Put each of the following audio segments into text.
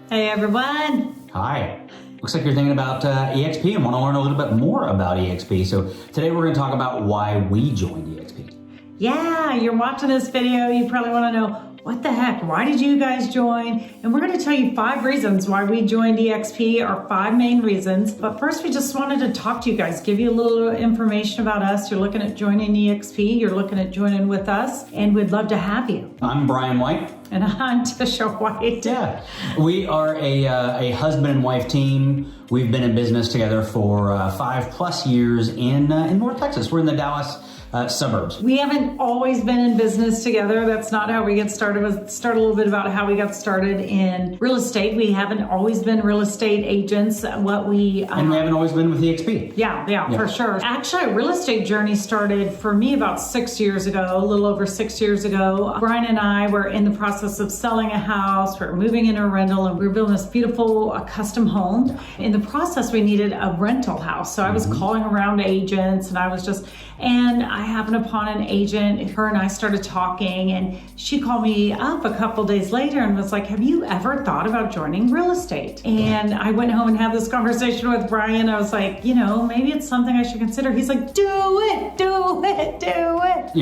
Hey everyone. Hi. Looks like you're thinking about EXP and want to learn a little bit more about EXP. So today we're going to talk about why we joined EXP. Yeah, you're watching this video. You probably want to know, what the heck? Why did you guys join? And we're going to tell you 5 reasons why we joined EXP, our 5 main reasons. But first, we just wanted to talk to you guys, give you a little information about us. You're looking at joining EXP. You're looking at joining with us, and we'd love to have you. I'm Brian White. And I'm Tisha White. Yeah. We are a husband and wife team. We've been in business together for 5+ years in North Texas. We're in the Dallas suburbs. We haven't always been in business together. That's not how we get started. Let's start a little bit about how we got started in real estate. We haven't always been real estate agents. And we haven't always been with EXP. Yeah, for sure. Actually, a real estate journey started for me about 6 years ago, a little over 6 years ago. Brian and I were in the process of selling a house. We were moving into a rental, and we were building this beautiful custom home. In the process, we needed a rental house. So I was calling around agents, and I happened upon an agent. Her and I started talking, and she called me up a couple days later and was like, have you ever thought about joining real estate? And I went home and had this conversation with Brian. I was like, maybe it's something I should consider. He's like, do it.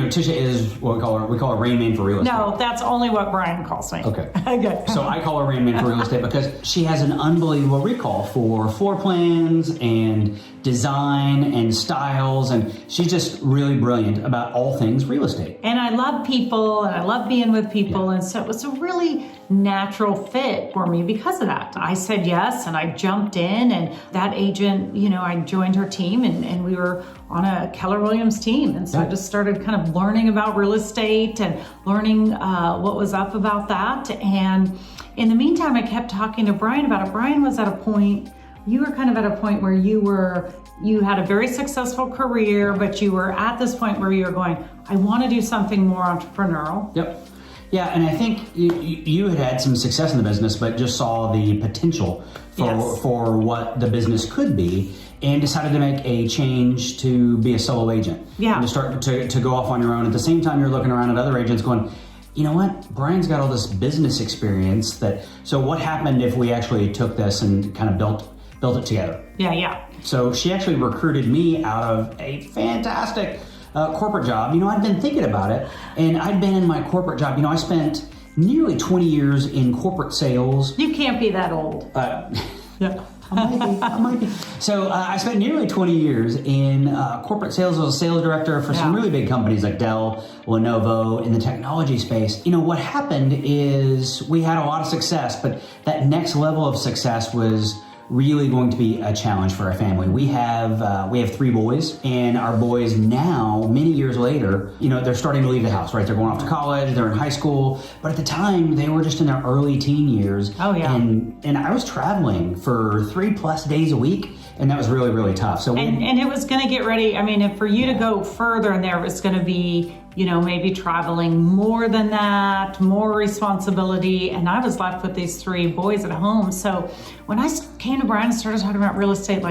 Tisha is what we call her Rain Man for real estate. No, that's only what Brian calls me. Okay. Good. So I call her Rain Man for real estate because she has an unbelievable recall for floor plans and design and styles, and she's just really brilliant about all things real estate. And I love people, and I love being with people, and so it was a really natural fit for me because of that. I said yes, and I jumped in, and that agent, I joined her team, and we were on a Keller Williams team, and so I just started kind of learning about real estate and learning what was up about that. And in the meantime, I kept talking to Brian about it. Brian was at a point, you were kind of at a point where you had a very successful career, but you were at this point where you were going, I want to do something more entrepreneurial. Yep. Yeah, and I think you had some success in the business, but just saw the potential for what the business could be, and decided to make a change to be a solo agent. Yeah. And to start to go off on your own. At the same time, you're looking around at other agents going, you know what? Brian's got all this business experience. So what happened if we actually took this and kind of built it together? Yeah. So she actually recruited me out of a fantastic corporate job. I'd been thinking about it, and I'd been in my corporate job. I spent nearly 20 years in corporate sales. You can't be that old. Yeah. I might be. So I spent nearly 20 years in corporate sales. I was a sales director for some really big companies like Dell, Lenovo, in the technology space. What happened is we had a lot of success, but that next level of success was really going to be a challenge for our family. We have 3 boys, and our boys now, many years later, they're starting to leave the house, right? They're going off to college, they're in high school, but at the time they were just in their early teen years. Oh yeah. And I was traveling for 3+ days a week, and that was really, really tough. So and it was going to get ready. I mean, if for you to go further in there, it was going to be, maybe traveling more than that, more responsibility. And I was left with these 3 boys at home. So when I came to Brian and started talking about real estate,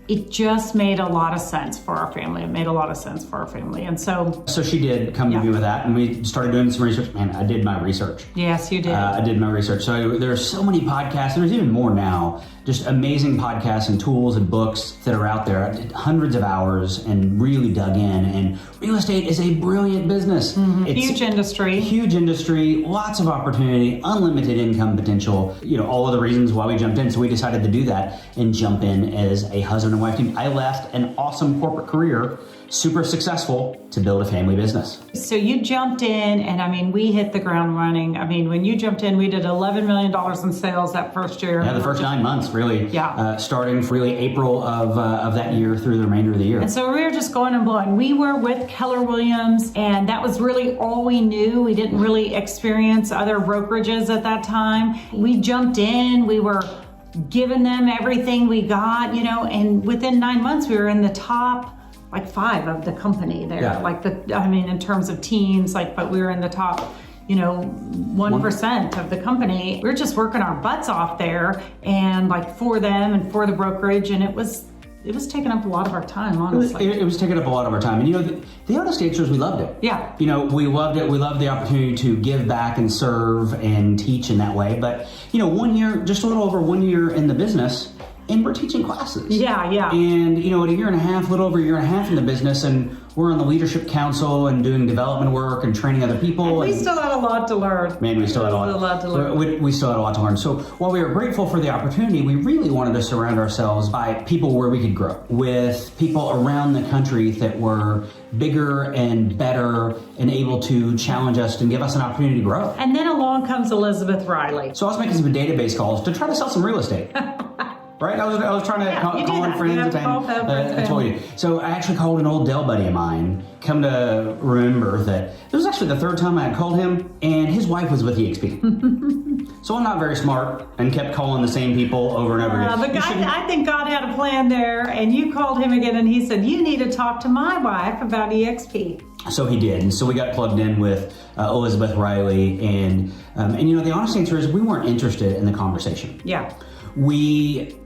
it just made a lot of sense for our family. And so she did come to me with that, and we started doing some research. Man, I did my research. Yes, you did. I did my research. So there's so many podcasts. There's even more now. Just amazing podcasts and tools and books that are out there. I did hundreds of hours and really dug in. And real estate is a brilliant business. Mm-hmm. Huge industry, lots of opportunity, unlimited income potential. All of the reasons why we jumped in. So we decided to do that and jump in as a husband and wife team. I left an awesome corporate career, super successful, to build a family business. So you jumped in, and we hit the ground running. When you jumped in, we did $11 million in sales that first year. Yeah, the first 9 months, really. Yeah. Starting really April of that year through the remainder of the year. And so we were just going and blowing. We were with Keller Williams, and that was really all we knew. We didn't really experience other brokerages at that time. We jumped in. We were giving them everything we got, and within 9 months, we were in the top 5 of the company there. Yeah. In terms of teams, but we were in the top, 1% of the company. We were just working our butts off there, and for them and for the brokerage, and it was it was taking up a lot of our time, honestly. It was taking up a lot of our time. And, you know, the honest answer is we loved it. Yeah. You know, we loved it. We loved the opportunity to give back and serve and teach in that way. But, 1 year, just a little over 1 year in the business, and we're teaching classes. Yeah. And, at a year and a half, a little over a year and a half in the business, and we're on the leadership council and doing development work and training other people. And we still had a lot to learn. Man, we still had a lot to learn. We still had a lot to learn. So while we were grateful for the opportunity, we really wanted to surround ourselves by people where we could grow, with people around the country that were bigger and better and able to challenge us and give us an opportunity to grow. And then along comes Elizabeth Riley. So I was making some database calls to try to sell some real estate. Right? I was trying to call in friends. I told you. So I actually called an old Dell buddy of mine. Come to remember that it was actually the third time I had called him, and his wife was with EXP. So I'm not very smart and kept calling the same people over and over again. But I think God had a plan there, and you called him again, and he said, you need to talk to my wife about EXP. So he did, and so we got plugged in with Elizabeth Riley, and the honest answer is we weren't interested in the conversation. Yeah.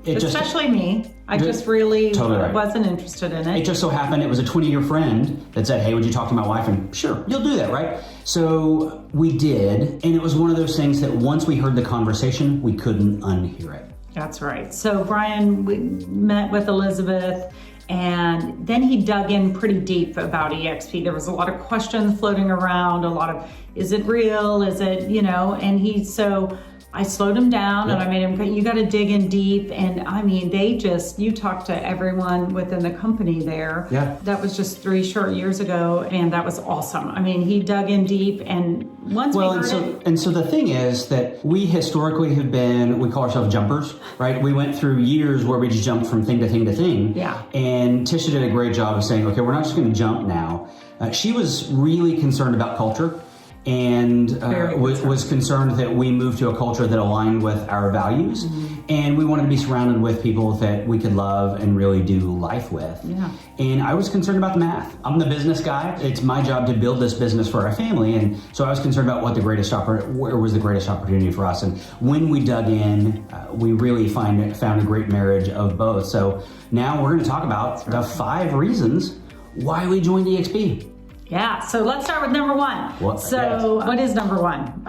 Especially me. I just really totally right. wasn't interested in it. It just so happened it was a 20-year friend that said, hey, would you talk to my wife? And sure, you'll do that, right? So we did, and it was one of those things that once we heard the conversation, we couldn't unhear it. That's right. So Brian, we met with Elizabeth, and then he dug in pretty deep about EXP. There was a lot of questions floating around, a lot of, is it real? Is it, and I slowed him down. Yep. And I made him, you got to dig in deep. And I mean, you talked to everyone within the company there. Yeah. That was just 3 short years ago. And that was awesome. I mean, he dug in deep, and once and so the thing is that we historically have been, we call ourselves jumpers, right? We went through years where we just jumped from thing to thing to thing. Yeah. And Tisha did a great job of saying, okay, we're not just going to jump now. She was really concerned about culture. And was concerned that we moved to a culture that aligned with our values. Mm-hmm. And we wanted to be surrounded with people that we could love and really do life with. Yeah. And I was concerned about the math. I'm the business guy. It's my job to build this business for our family. And so I was concerned about where was the greatest opportunity for us. And when we dug in, we really found a great marriage of both. So now we're going to talk about the 5 reasons why we joined EXP. Yeah, so let's start with number 1. What is number 1?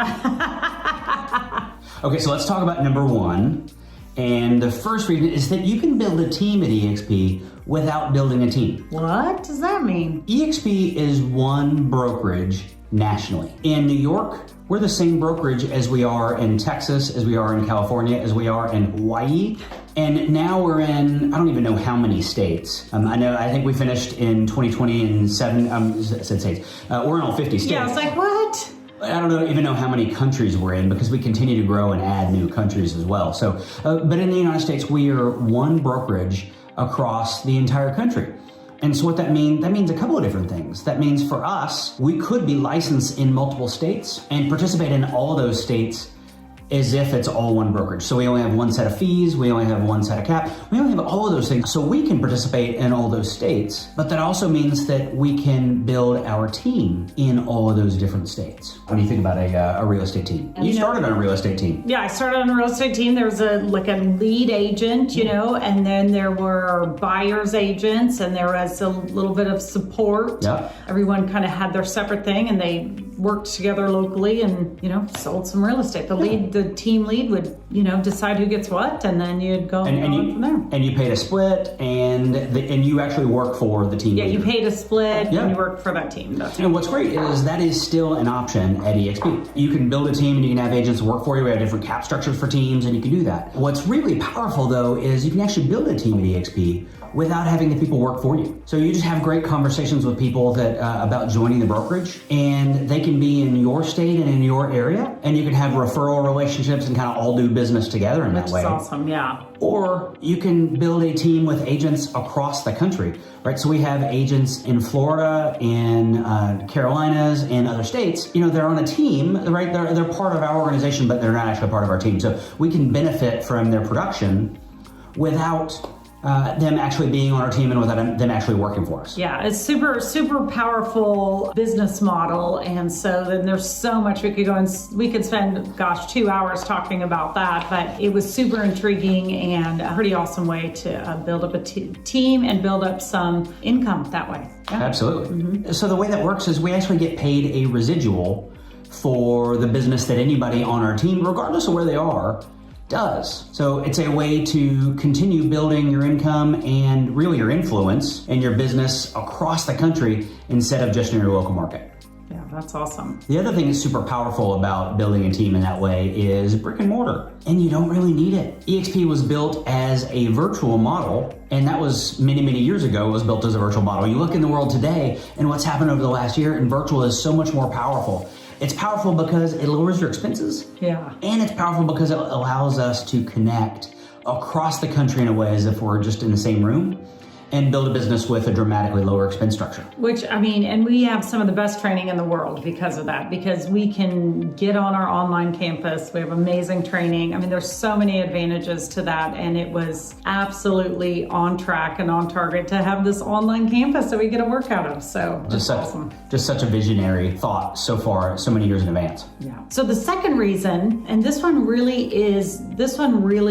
Okay, so let's talk about number 1. And the first reason is that you can build a team at EXP without building a team. What does that mean? EXP is one brokerage nationally. In New York, we're the same brokerage as we are in Texas, as we are in California, as we are in Hawaii. And now we're in, I don't even know how many states. I think we finished in 2020 in 7 states. We're in all 50 states. Yeah, I was like, what? I don't even know how many countries we're in because we continue to grow and add new countries as well. So, but in the United States, we are one brokerage across the entire country. And so what that means a couple of different things. That means for us, we could be licensed in multiple states and participate in all of those states as if it's all one brokerage. So we only have one set of fees, we only have one set of cap, we only have all of those things. So we can participate in all those states, but that also means that we can build our team in all of those different states. When you think about a real estate team, you started on a real estate team. Yeah, I started on a real estate team. There was a lead agent, and then there were buyer's agents, and there was a little bit of support. Yeah. Everyone kind of had their separate thing, and they worked together locally and, sold some real estate. The team lead would, decide who gets what, and then you'd go from there. And you paid a split, and you actually work for the team. Yeah, leader. you paid a split, and you work for that team. And what's great is that is still an option at EXP. You can build a team, and you can have agents work for you. We have different cap structures for teams, and you can do that. What's really powerful, though, is you can actually build a team at EXP without having the people work for you. So you just have great conversations with people that about joining the brokerage, and they can be in your state and in your area, and you can have referral relationships and kind of all do business together in that way. Which is awesome, yeah. Or you can build a team with agents across the country, right? So we have agents in Florida, in Carolinas, and other states. They're on a team, right? They're part of our organization, but they're not actually part of our team. So we can benefit from their production without them actually being on our team and without them actually working for us. Yeah, it's super, super powerful business model. And so then there's so much we could go and we could spend, 2 hours talking about that. But it was super intriguing and a pretty awesome way to build up a team and build up some income that way. Yeah. Absolutely. Mm-hmm. So the way that works is we actually get paid a residual for the business that anybody on our team, regardless of where they are, does. So it's a way to continue building your income and really your influence and your business across the country instead of just in your local market. Yeah, that's awesome. The other thing that's super powerful about building a team in that way is brick and mortar. And you don't really need it. EXP was built as a virtual model, and that was many, many years ago. It was built as a virtual model. You look in the world today and what's happened over the last year, and virtual is so much more powerful. It's powerful because it lowers your expenses. Yeah. And it's powerful because it allows us to connect across the country in a way as if we're just in the same room and build a business with a dramatically lower expense structure. Which, I mean, and we have some of the best training in the world because of that, because we can get on our online campus. We have amazing training. I mean, there's so many advantages to that, and it was absolutely on track and on target to have this online campus that we get a work out of. So that's awesome. Just such a visionary thought so far, so many years in advance. Yeah. So the second reason, and this one really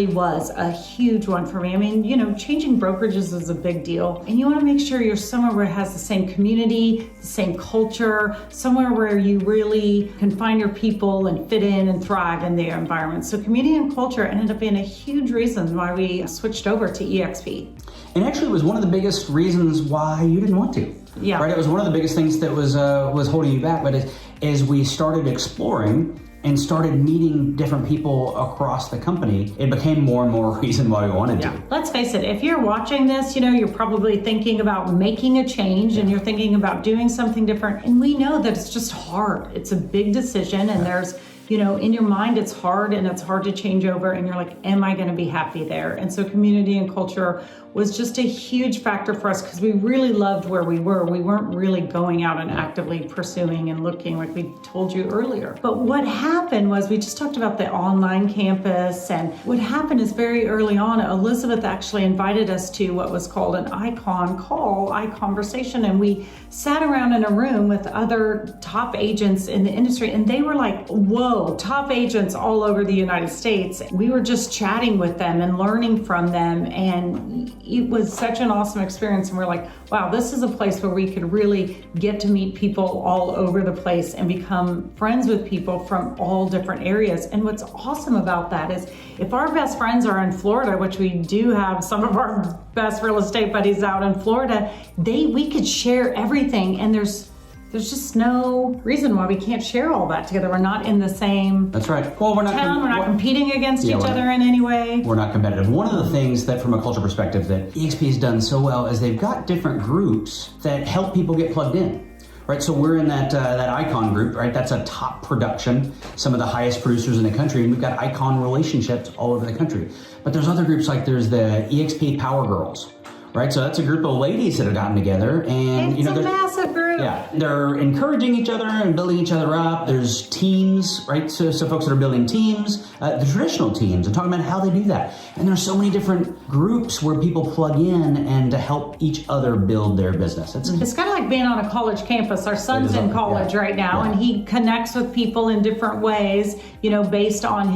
was a huge one for me. I mean, you know, changing brokerages is a big deal, and you want to make sure you're somewhere where it has the same community, the same culture, somewhere where you really can find your people and fit in and thrive in the environment. So community and culture ended up being a huge reason why we switched over to EXP. And actually, it was one of the biggest reasons why you didn't want to. Yeah. Right. It was one of the biggest things that was holding you back. But as we started exploring and started meeting different people across the company, it became more and more reason why we wanted to. Let's face it, if you're watching this, you know, you're probably thinking about making a change and you're thinking about doing something different. And we know that it's just hard. It's a big decision, and there's, you know, in your mind, it's hard and it's hard to change over, and you're like, am I going to be happy there? And so community and culture was just a huge factor for us because we really loved where we were. We weren't really going out and actively pursuing and looking like we told you earlier. But what happened was, we just talked about the online campus, and what happened is very early on, Elizabeth actually invited us to what was called an icon conversation, and we sat around in a room with other top agents in the industry, and they were like, whoa, top agents all over the United States. We were just chatting with them and learning from them, and it was such an awesome experience. And we're like, wow, this is a place where we could really get to meet people all over the place and become friends with people from all different areas. And what's awesome about that is, if our best friends are in Florida, which we do have some of our best real estate buddies out in Florida, we could share everything, and there's just no reason why we can't share all that together. We're not in the same That's right. Well, we're not competing against each other in any way. We're not competitive. One of the things that, from a culture perspective, that EXP has done so well is they've got different groups that help people get plugged in. Right, so we're in that icon group, right? That's a top production, some of the highest producers in the country, and we've got icon relationships all over the country. But there's other groups, like there's the EXP Power Girls, right? So that's a group of ladies that have gotten together, and it's a massive group. Yeah, they're encouraging each other and building each other up. There's teams, right? So folks that are building teams, the traditional teams, and talking about how they do that. And there's so many different groups where people plug in and to help each other build their business. It's kind of like being on a college campus. Our son's in college right now, and he connects with people in different ways, you know, based on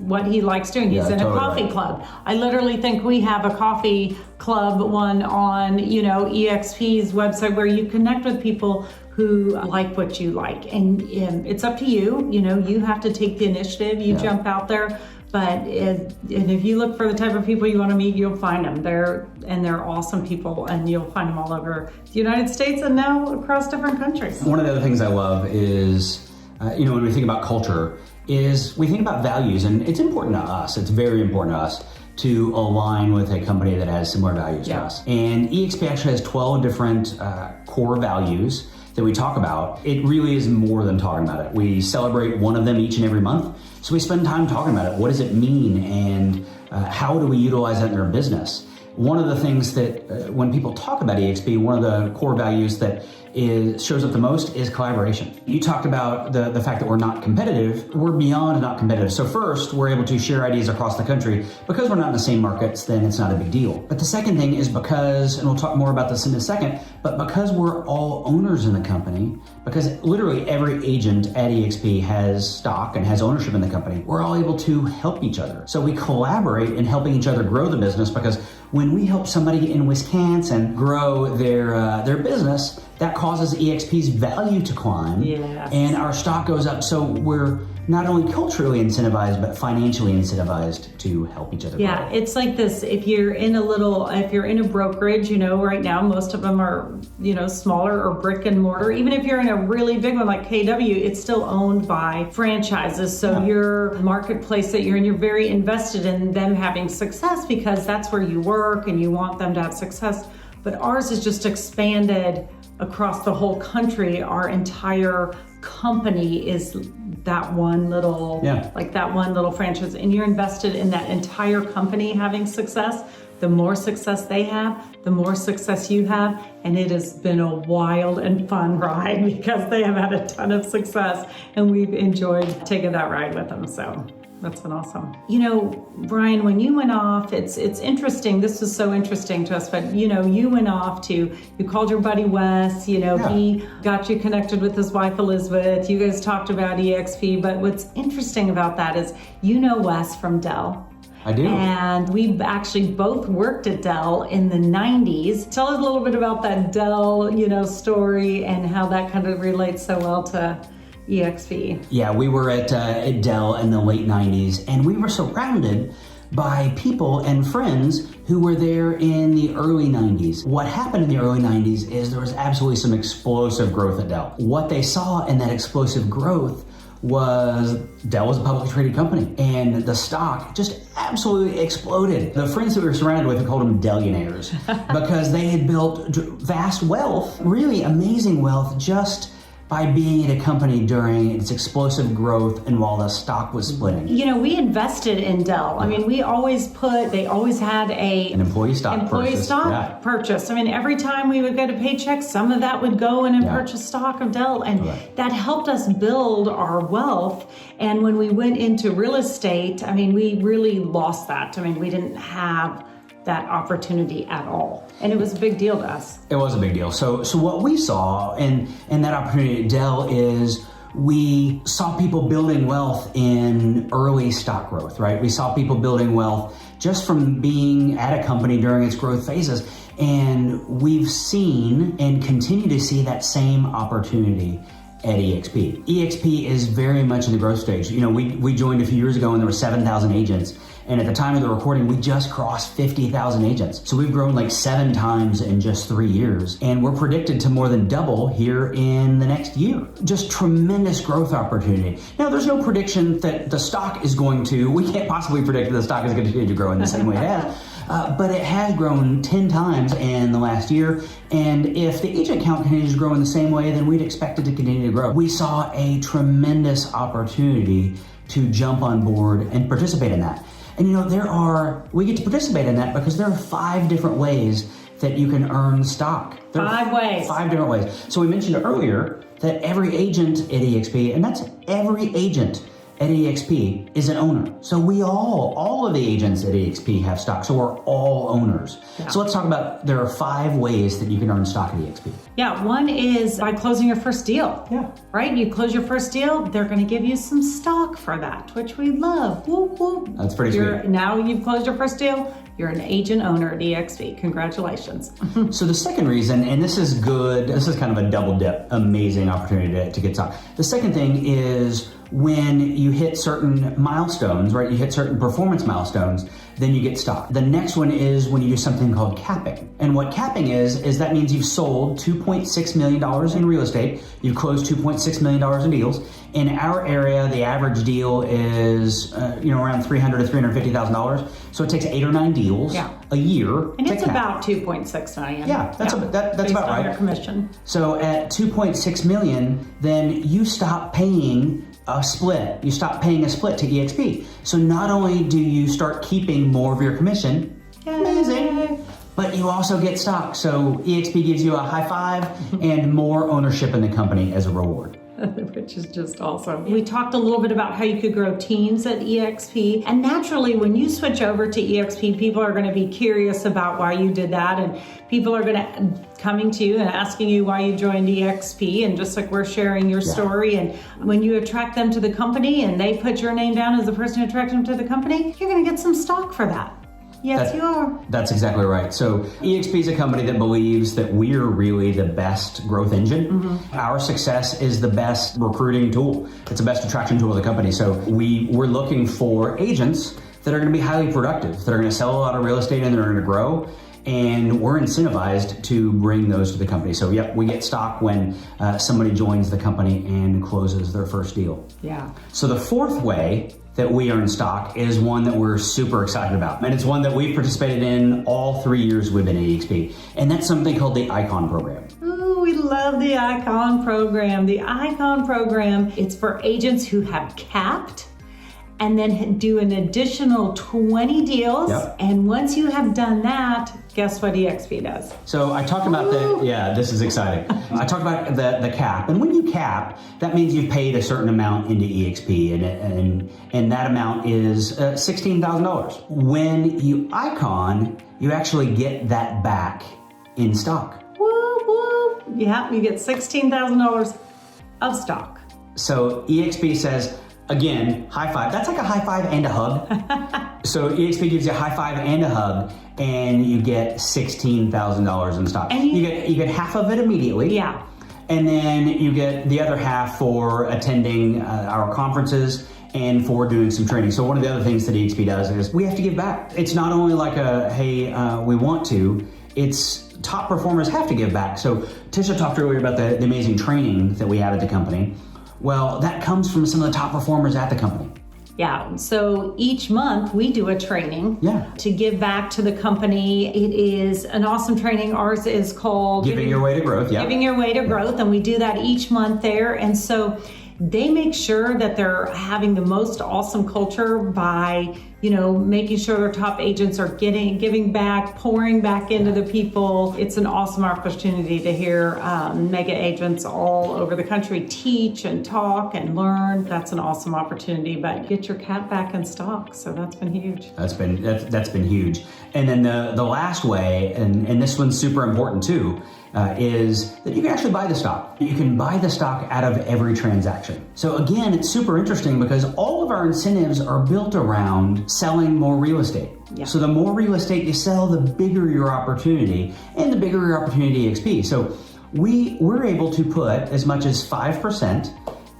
what he likes doing. He's in a coffee club. I literally think we have a coffee club one on, you know, EXP's website, where you connect with people who like what you like, and it's up to you. You know, you have to take the initiative. You jump out there. But if you look for the type of people you want to meet, you'll find them. They're awesome people, and you'll find them all over the United States and now across different countries. One of the other things I love is, you know, when we think about culture, is we think about values, and it's important to us. It's very important to us to align with a company that has similar values to us. And EXP actually has 12 different core values that we talk about. It really is more than talking about it. We celebrate one of them each and every month. So we spend time talking about it. What does it mean, and how do we utilize that in our business? One of the things that when people talk about EXP, one of the core values that shows up the most is collaboration. You talked about the fact that we're not competitive. We're beyond not competitive. So first, we're able to share ideas across the country. Because we're not in the same markets, then it's not a big deal. But the second thing is because, and we'll talk more about this in a second, but because we're all owners in the company, because literally every agent at EXP has stock and has ownership in the company, we're all able to help each other. So we collaborate in helping each other grow the business, because when we help somebody in Wisconsin grow their business, that causes EXP's value to climb, and our stock goes up. So we're not only culturally incentivized, but financially incentivized to help each other grow. Yeah, it's like this. If you're in a brokerage, right now, most of them are, smaller or brick and mortar. Even if you're in a really big one like KW, it's still owned by franchises. So your marketplace that you're in, you're very invested in them having success because that's where you work and you want them to have success. But ours is just expanded across the whole country. Our entire company is that one little franchise, and you're invested in that entire company having success. The more success they have, the more success you have, and it has been a wild and fun ride because they have had a ton of success, and we've enjoyed taking that ride with them. So that's been awesome. Brian, when you went off, it's interesting. This was so interesting to us, but you went off you called your buddy Wes, he got you connected with his wife Elizabeth. You guys talked about EXP, but what's interesting about that is Wes from Dell. I do. And we actually both worked at Dell in the 90s. Tell us a little bit about that Dell, story and how that kind of relates so well to EXP. Yeah, we were at Dell in the late 90s, and we were surrounded by people and friends who were there in the early 90s. What happened in the early 90s is there was absolutely some explosive growth at Dell. What they saw in that explosive growth was Dell was a publicly traded company, and the stock just absolutely exploded. The friends that we were surrounded with, we called them Dellionaires because they had built vast wealth, really amazing wealth, just by being at a company during its explosive growth and while the stock was splitting. We invested in Dell. I mean, they always had an employee stock purchase. I mean, every time we would get a paycheck, some of that would go in and purchase stock of Dell. And that helped us build our wealth. And when we went into real estate, I mean, we really lost that. I mean, we didn't have that opportunity at all. And it was a big deal to us. It was a big deal. So what we saw in that opportunity at Dell is we saw people building wealth in early stock growth, right? We saw people building wealth just from being at a company during its growth phases. And we've seen and continue to see that same opportunity at EXP. EXP is very much in the growth stage. We joined a few years ago and there were 7,000 agents. And at the time of the recording, we just crossed 50,000 agents. So we've grown like 7 times in just 3 years. And we're predicted to more than double here in the next year. Just tremendous growth opportunity. Now, there's no prediction that the stock is we can't possibly predict that the stock is going to continue to grow in the same way it has. But it has grown 10 times in the last year. And if the agent count continues to grow in the same way, then we'd expect it to continue to grow. We saw a tremendous opportunity to jump on board and participate in that. And we get to participate in that because there are 5 different ways that you can earn stock. There 5 ways. 5 different ways. So we mentioned earlier that every agent at EXP, and that's every agent at EXP, is an owner. So we all of the agents at EXP have stock. So we're all owners. Yeah. So let's talk about, there are 5 ways that you can earn stock at EXP. Yeah, one is by closing your first deal. Yeah. Right? You close your first deal, they're going to give you some stock for that, which we love. Whoop, whoop. That's pretty sweet. Now you've closed your first deal, you're an agent owner at EXP. Congratulations. So the second reason, and this is good, this is kind of a double dip, amazing opportunity to get stock. The second thing is when you hit certain milestones, right? You hit certain performance milestones, then you get stock. The next one is when you do something called capping. And what capping is that means you've sold $2.6 million in real estate. You've closed $2.6 million in deals. In our area, the average deal is around $300,000 to $350,000. So it takes 8 or 9 deals a year. And it's about 2.6 million. Yeah, that's about right. Your commission. So at 2.6 million, then you stop paying a split. You stop paying a split to EXP. So not only do you start keeping more of your commission, amazing, but you also get stock. So EXP gives you a high five and more ownership in the company as a reward. Which is just awesome. We talked a little bit about how you could grow teams at EXP. And naturally, when you switch over to EXP, people are going to be curious about why you did that. And people are going to coming to you and asking you why you joined EXP. And just like we're sharing your story. And when you attract them to the company and they put your name down as the person who attracted them to the company, you're going to get some stock for that. Yes, you are. That's exactly right. So EXP is a company that believes that we're really the best growth engine. Our success is the best recruiting tool. It's the best attraction tool of the company. So we're looking for agents that are going to be highly productive, that are going to sell a lot of real estate and they're going to grow. And we're incentivized to bring those to the company. So yep, we get stock when somebody joins the company and closes their first deal. Yeah. So the fourth way that we earn stock is one that we're super excited about. And it's one that we've participated in all 3 years we've been at EXP. And that's something called the ICON program. Ooh, we love the ICON program. The ICON program, it's for agents who have capped and then do an additional 20 deals. Yep. And once you have done that, guess what EXP does? So I talked about this is exciting. I talked about the cap. And when you cap, that means you've paid a certain amount into EXP and that amount is $16,000. When you ICON, you actually get that back in stock. Woo, woo. Yeah, you get $16,000 of stock. So EXP says, again, high five. That's like a high five and a hug. So EXP gives you a high five and a hug, and you get $16,000 in stock. And you get half of it immediately. Yeah. And then you get the other half for attending our conferences and for doing some training. So one of the other things that EXP does is we have to give back. It's not only like we want to, it's top performers have to give back. So Tisha talked earlier about the amazing training that we have at the company. Well, that comes from some of the top performers at the company. Yeah, so each month we do a training to give back to the company. It is an awesome training. Ours is called Giving Your Way to Growth. Yeah. Giving Your Way to Growth, and we do that each month there. And so they make sure that they're having the most awesome culture by, making sure their top agents are giving back, pouring back into the people. It's an awesome opportunity to hear mega agents all over the country teach and talk and learn. That's an awesome opportunity, but get your cap back in stock. So that's been huge. That's been huge. And then the last way, and this one's super important too, is that you can actually buy the stock. You can buy the stock out of every transaction. So again, it's super interesting because all of our incentives are built around selling more real estate. Yeah. So the more real estate you sell, the bigger your opportunity, and the bigger your opportunity EXP. So we're able to put as much as 5%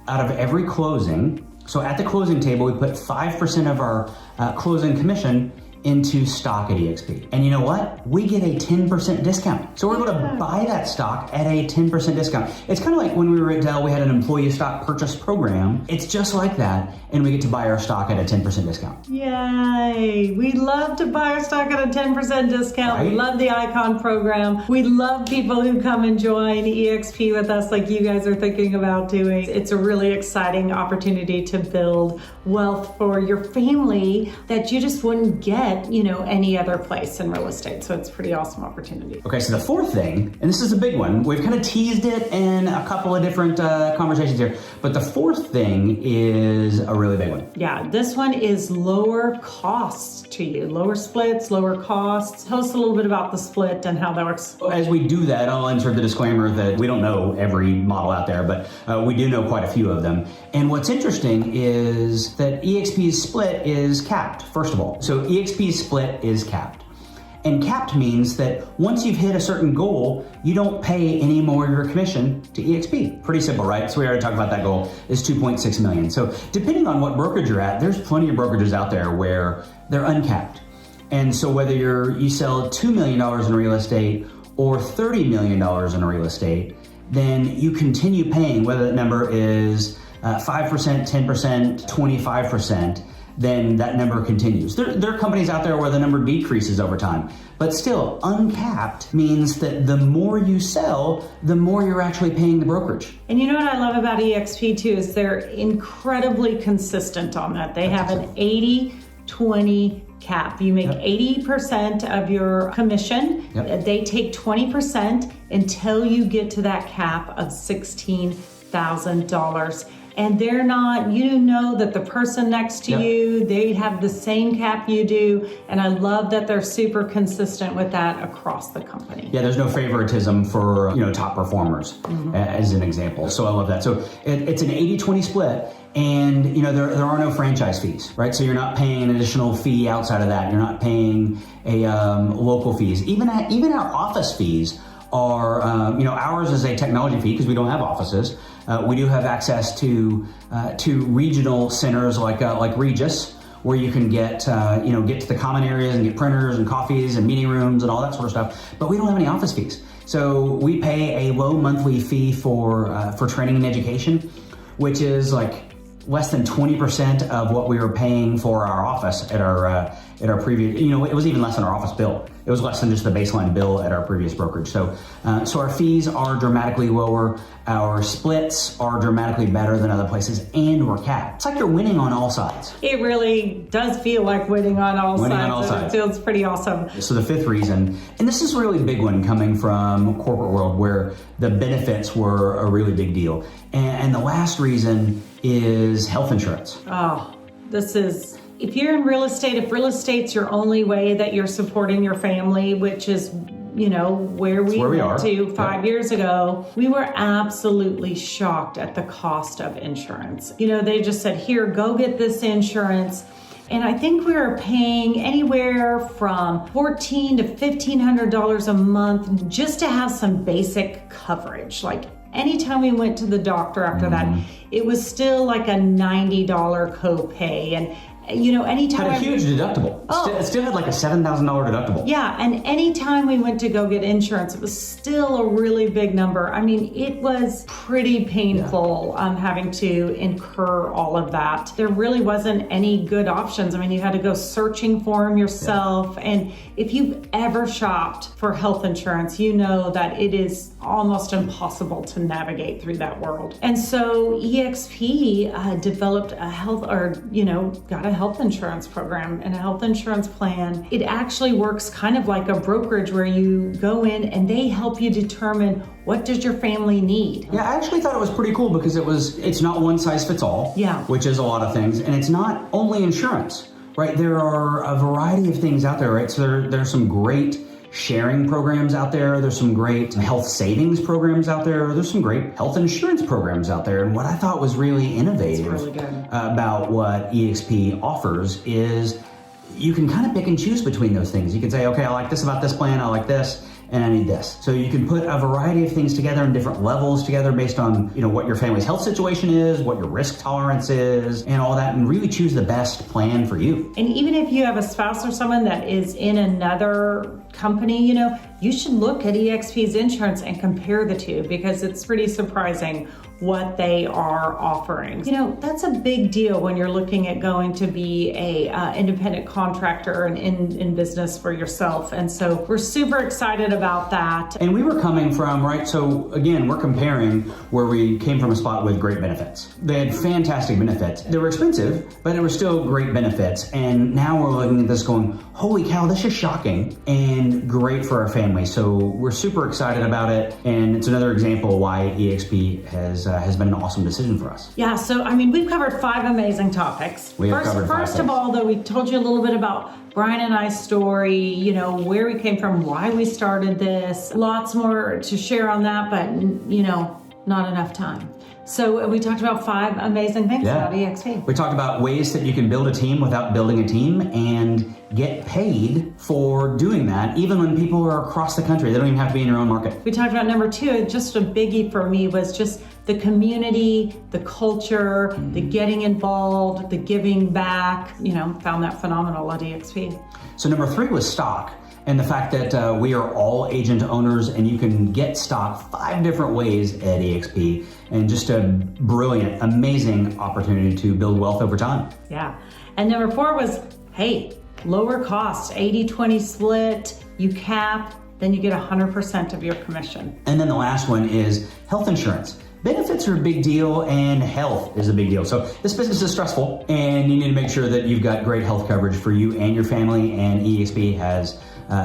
out of every closing. So at the closing table, we put 5% of our closing commission into stock at EXP. And you know what? We get a 10% discount. So we're able to buy that stock at a 10% discount. It's kind of like when we were at Dell, we had an employee stock purchase program. It's just like that, and we get to buy our stock at a 10% discount. Yay! We love to buy our stock at a 10% discount. Right? We love the ICON program. We love people who come and join EXP with us like you guys are thinking about doing. It's a really exciting opportunity to build wealth for your family that you just wouldn't get any other place in real estate. So it's a pretty awesome opportunity. Okay, so the fourth thing, and this is a big one, we've kind of teased it in a couple of different conversations here, but the fourth thing is a really big one. Yeah, this one is lower costs to you. Lower splits, lower costs. Tell us a little bit about the split and how that works. As we do that, I'll insert the disclaimer that we don't know every model out there, but we do know quite a few of them. And what's interesting is that EXP's split is capped, first of all. So EXP's split is capped. And capped means that once you've hit a certain goal, you don't pay any more of your commission to EXP. Pretty simple, right? So we already talked about that goal is $2.6 million. So depending on what brokerage you're at, there's plenty of brokerages out there where they're uncapped. And so whether you sell $2 million in real estate or $30 million in real estate, then you continue paying, whether that number is 5%, 10%, 25%, then that number continues. There are companies out there where the number decreases over time, but still uncapped means that the more you sell, the more you're actually paying the brokerage. And you know what I love about EXP too is they're incredibly consistent on that. They have an 80-20 cap. You make 80% of your commission. They take 20% until you get to that cap of $16,000. And they're not, that the person next to you, they have the same cap you do. And I love that they're super consistent with that across the company. Yeah, there's no favoritism for, top performers as an example. So I love that. So it's an 80-20 split. And there are no franchise fees, right? So you're not paying an additional fee outside of that. You're not paying a local fees. Even our office fees are, ours is a technology fee because we don't have offices. We do have access to regional centers like Regis, where you can get to the common areas and get printers and coffees and meeting rooms and all that sort of stuff. But we don't have any office fees. So we pay a low monthly fee for training and education, which is like less than 20% of what we were paying for our office at our previous, it was even less than our office bill. It was less than just the baseline bill at our previous brokerage. So our fees are dramatically lower. Our splits are dramatically better than other places, and we're capped. It's like you're winning on all sides. It really does feel like winning on all sides. It feels pretty awesome. So the fifth reason, and this is a really big one coming from corporate world where the benefits were a really big deal. And the last reason is health insurance. Oh, if you're in real estate, if real estate's your only way that you're supporting your family, which is, where we went to 5 years ago, we were absolutely shocked at the cost of insurance. They just said, here, go get this insurance. And I think we were paying anywhere from $1,400 to $1,500 a month just to have some basic coverage. Like anytime we went to the doctor after that, it was still like a $90 copay. And anytime had a huge deductible. It still had like a $7,000 deductible. Yeah, and anytime we went to go get insurance, it was still a really big number. I mean, it was pretty painful having to incur all of that. There really wasn't any good options. I mean, you had to go searching for them yourself. Yeah. And if you've ever shopped for health insurance, you know that it is almost impossible to navigate through that world. And so EXP developed got a health insurance program and a health insurance plan. It actually works kind of like a brokerage where you go in and they help you determine what does your family need. Yeah, I actually thought it was pretty cool because it's not one size fits all, which is a lot of things, and it's not only insurance, right? There are a variety of things out there, right? So there's some great sharing programs out there. There's some great health savings programs out there. There's some great health insurance programs out there. And what I thought was really innovative about what EXP offers is you can kind of pick and choose between those things. You can say, okay, I like this about this plan, I like this, and I need this. So you can put a variety of things together in different levels together based on, what your family's health situation is, what your risk tolerance is, and all that, and really choose the best plan for you. And even if you have a spouse or someone that is in another company, you should look at EXP's insurance and compare the two because it's pretty surprising what they are offering. That's a big deal when you're looking at going to be a independent contractor and in business for yourself. And so we're super excited about that. And we were coming from, right? So again, we're comparing where we came from a spot with great benefits. They had fantastic benefits. They were expensive, but they were still great benefits. And now we're looking at this going, holy cow, this is shocking and great for our family. So we're super excited about it. And it's another example of why EXP has been an awesome decision for us. Yeah, so we've covered 5 amazing topics. First of all, though, we told you a little bit about Brian and I's story, where we came from, why we started this. Lots more to share on that, but not enough time. So we talked about 5 amazing things about EXP. We talked about ways that you can build a team without building a team and get paid for doing that, even when people are across the country. They don't even have to be in your own market. We talked about number 2, just a biggie for me was just the community, the culture, the getting involved, the giving back, found that phenomenal at EXP. So number 3 was stock. And the fact that we are all agent owners and you can get stock 5 different ways at EXP, and just a brilliant, amazing opportunity to build wealth over time. Yeah. And number 4 was, hey, lower costs, 80-20 split, you cap, then you get 100% of your commission. And then the last one is health insurance. Benefits are a big deal and health is a big deal. So this business is stressful and you need to make sure that you've got great health coverage for you and your family, and EXP has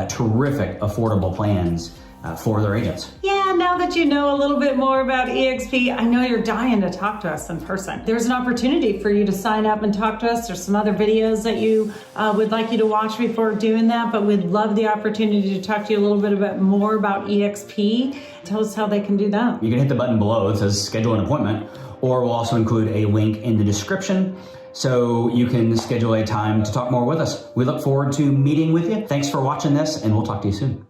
terrific affordable plans for their agents. Yeah, now that you know a little bit more about EXP, I know you're dying to talk to us in person. There's an opportunity for you to sign up and talk to us. There's some other videos that you would like you to watch before doing that, but we'd love the opportunity to talk to you a little bit more about EXP. Tell us how they can do that. You can hit the button below. It says schedule an appointment, or we'll also include a link in the description so you can schedule a time to talk more with us. We look forward to meeting with you. Thanks for watching this, and we'll talk to you soon.